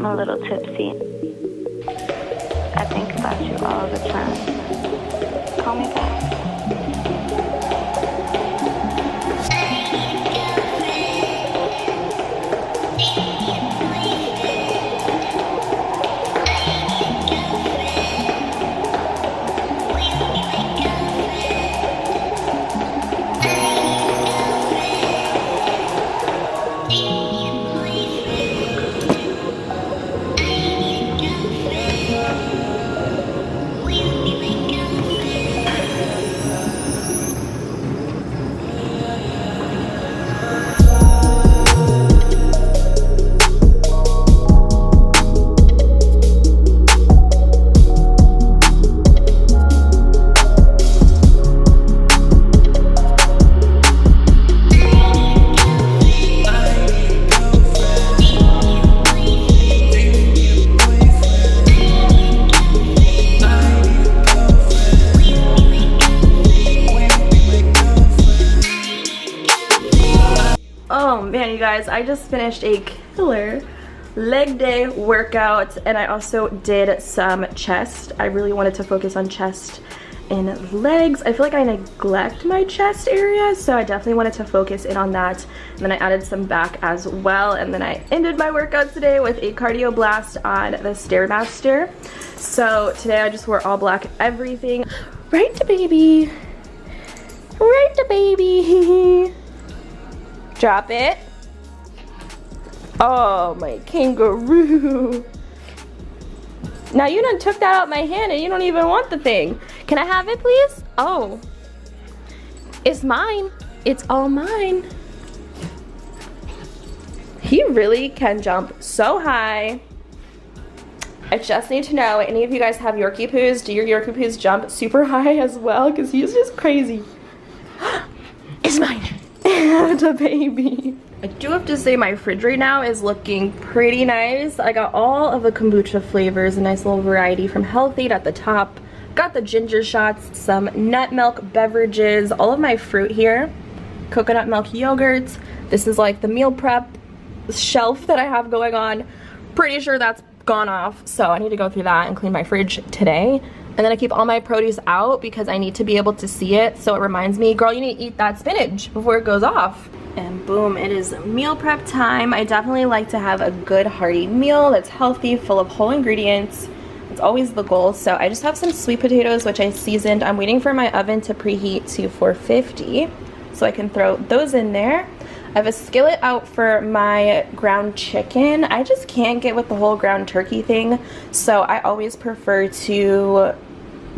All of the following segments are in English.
I'm a little tipsy. I think about you all the time. Call me back. Oh man, you guys, I just finished a killer leg day workout, and I also did some chest. I really wanted to focus on chest and legs. I feel like I neglect my chest area, so I definitely wanted to focus in on that. And then I added some back as well, and then I ended my workout today with a cardio blast on the Stairmaster. So today I just wore all black everything. Right to baby. Right to baby. Drop it. Oh, my kangaroo. Now you done took that out my hand and you don't even want the thing. Can I have it, please? Oh. It's mine. It's all mine. He really can jump so high. I just need to know, any of you guys have Yorkie poos? Do your Yorkie poos jump super high as well? Because he's just crazy. It's mine. The baby. I do have to say my fridge right now is looking pretty nice. I got all of the kombucha flavors, a nice little variety from Health-Ade at the top. Got the ginger shots, some nut milk beverages, all of my fruit here. Coconut milk yogurts. This is like the meal prep shelf that I have going on. Pretty sure that's gone off, so I need to go through that and clean my fridge today. And then I keep all my produce out because I need to be able to see it, so it reminds me, girl, you need to eat that spinach before it goes off. And boom, it is meal prep time. I definitely like to have a good hearty meal that's healthy, full of whole ingredients. It's always the goal. So I just have some sweet potatoes, which I seasoned. I'm waiting for my oven to preheat to 450 so I can throw those in there. I have a skillet out for my ground chicken. I just can't get with the whole ground turkey thing, so I always prefer to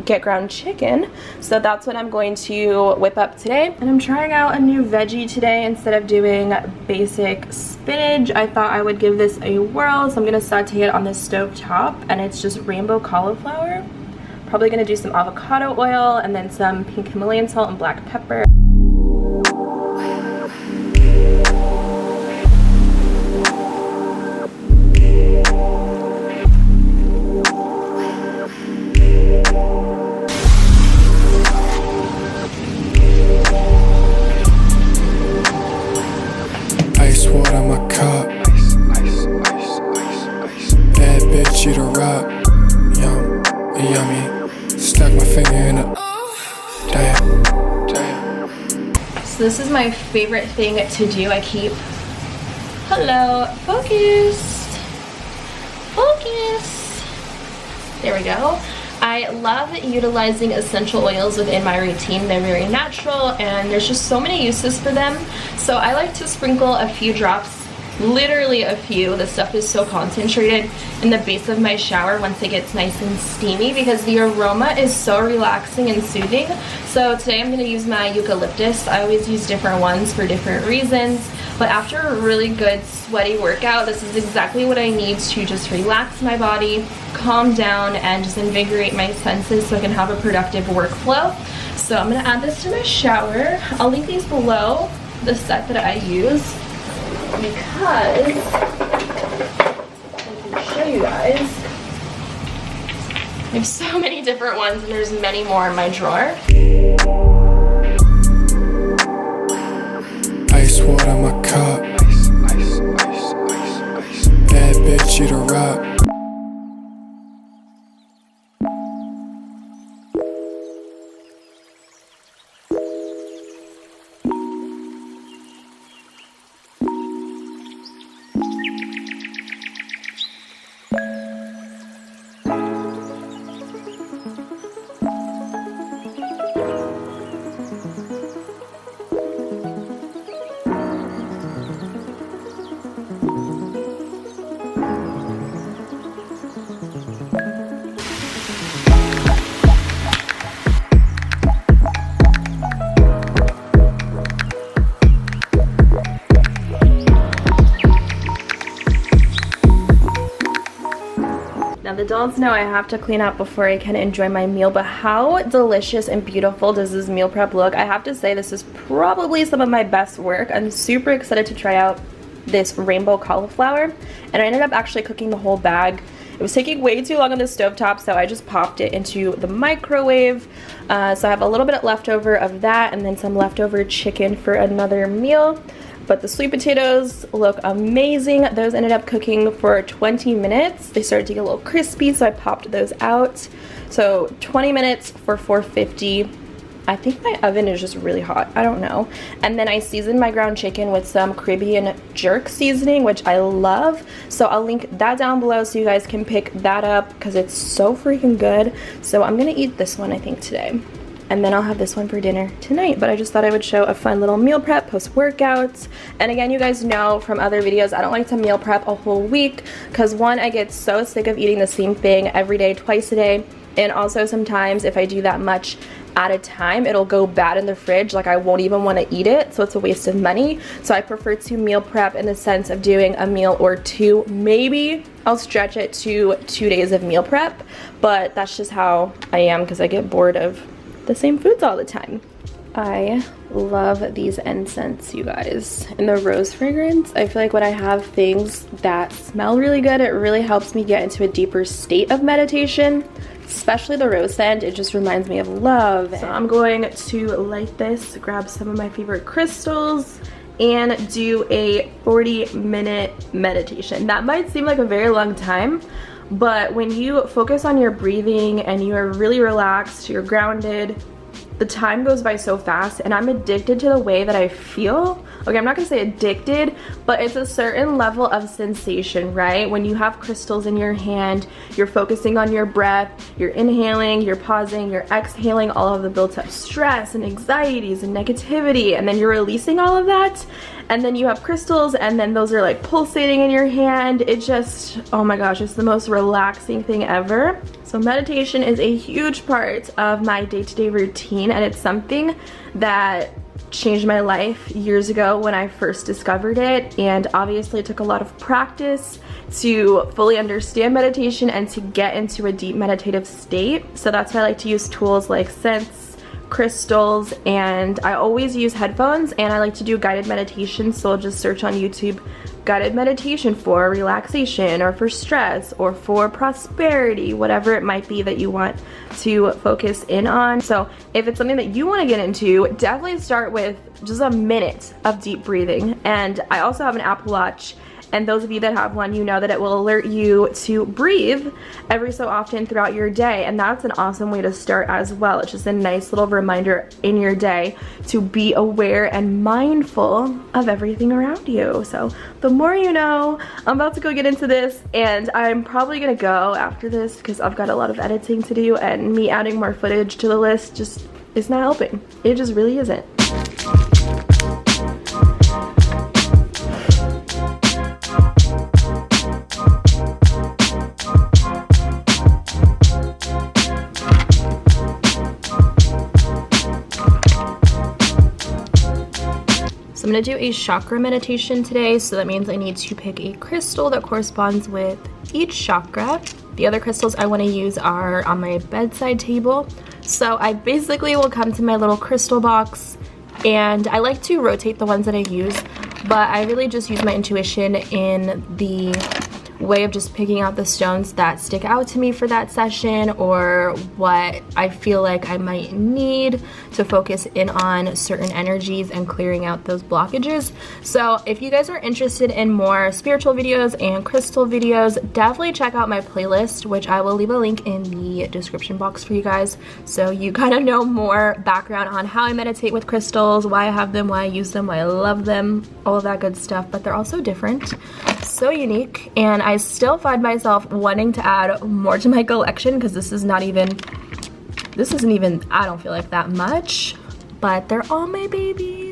get ground chicken. So that's what I'm going to whip up today. And I'm trying out a new veggie today. Instead of doing basic spinach, I thought I would give this a whirl. So I'm gonna saute it on the stove top, and it's just rainbow cauliflower. Probably gonna do some avocado oil and then some pink Himalayan salt and black pepper. She the rock, yummy. Stuck my finger in a damn. So this is my favorite thing to do. I keep, hello, focused. There we go. I love utilizing essential oils within my routine. They're very natural and there's just so many uses for them. So I like to sprinkle a few drops, literally a few. The stuff is so concentrated in the base of my shower once it gets nice and steamy, because the aroma is so relaxing and soothing. So today I'm going to use my eucalyptus. I always use different ones for different reasons, but after a really good sweaty workout, this is exactly what I need to just relax my body, calm down, and just invigorate my senses so I can have a productive workflow. So I'm going to add this to my shower. I'll link these below, the set that I use, because I can show you guys. I have so many different ones, and there's many more in my drawer. Ice water my cup. Bad bitch, you the rock. Now the dolls know I have to clean up before I can enjoy my meal, but how delicious and beautiful does this meal prep look? I have to say this is probably some of my best work. I'm super excited to try out this rainbow cauliflower, and I ended up actually cooking the whole bag. It was taking way too long on the stovetop, so I just popped it into the microwave. So I have a little bit leftover of that and then some leftover chicken for another meal. But the sweet potatoes look amazing. Those ended up cooking for 20 minutes. They started to get a little crispy, so I popped those out. So 20 minutes for 450. I think my oven is just really hot. I don't know. And then I seasoned my ground chicken with some Caribbean jerk seasoning, which I love. So I'll link that down below so you guys can pick that up because it's so freaking good. So I'm gonna eat this one, I think, today. And then I'll have this one for dinner tonight. But I just thought I would show a fun little meal prep post-workout. And again, you guys know from other videos, I don't like to meal prep a whole week because one, I get so sick of eating the same thing every day, twice a day. And also sometimes if I do that much at a time, it'll go bad in the fridge. Like I won't even want to eat it, so it's a waste of money. So I prefer to meal prep in the sense of doing a meal or two. Maybe I'll stretch it to 2 days of meal prep, but that's just how I am because I get bored of the same foods all the time. I love these incense, you guys, and the rose fragrance. I feel like when I have things that smell really good, it really helps me get into a deeper state of meditation, especially the rose scent. It just reminds me of love. So I'm going to light this, grab some of my favorite crystals, and do a 40-minute meditation. That might seem like a very long time, but when you focus on your breathing and you are really relaxed, you're grounded, the time goes by so fast. And I'm addicted to the way that I feel. Okay, I'm not gonna say addicted, but it's a certain level of sensation, right? When you have crystals in your hand, you're focusing on your breath, you're inhaling, you're pausing, you're exhaling all of the built up stress and anxieties and negativity, and then you're releasing all of that. And then you have crystals, and then those are like pulsating in your hand. It just, oh my gosh, it's the most relaxing thing ever. So meditation is a huge part of my day-to-day routine, and it's something that changed my life years ago when I first discovered it. And obviously it took a lot of practice to fully understand meditation and to get into a deep meditative state. So that's why I like to use tools like scents, crystals, and I always use headphones, and I like to do guided meditation. So I'll just search on YouTube guided meditation for relaxation or for stress or for prosperity, whatever it might be that you want to focus in on. So if it's something that you want to get into, definitely start with just a minute of deep breathing. And I also have an Apple Watch, and those of you that have one, you know that it will alert you to breathe every so often throughout your day, and that's an awesome way to start as well. It's just a nice little reminder in your day to be aware and mindful of everything around you. So the more you know. I'm about to go get into this, and I'm probably gonna go after this because I've got a lot of editing to do, and me adding more footage to the list just is not helping. It just really isn't. So I'm going to do a chakra meditation today, so that means I need to pick a crystal that corresponds with each chakra. The other crystals I want to use are on my bedside table. So I basically will come to my little crystal box, and I like to rotate the ones that I use, but I really just use my intuition in the way of just picking out the stones that stick out to me for that session, or what I feel like I might need to focus in on certain energies and clearing out those blockages. So if you guys are interested in more spiritual videos and crystal videos, definitely check out my playlist, which I will leave a link in the description box for you guys, so you kind of know more background on how I meditate with crystals, why I have them, why I use them, why I love them, all of that good stuff. But they're also different, so unique, and I still find myself wanting to add more to my collection because this isn't even, I don't feel like that much, but they're all my babies.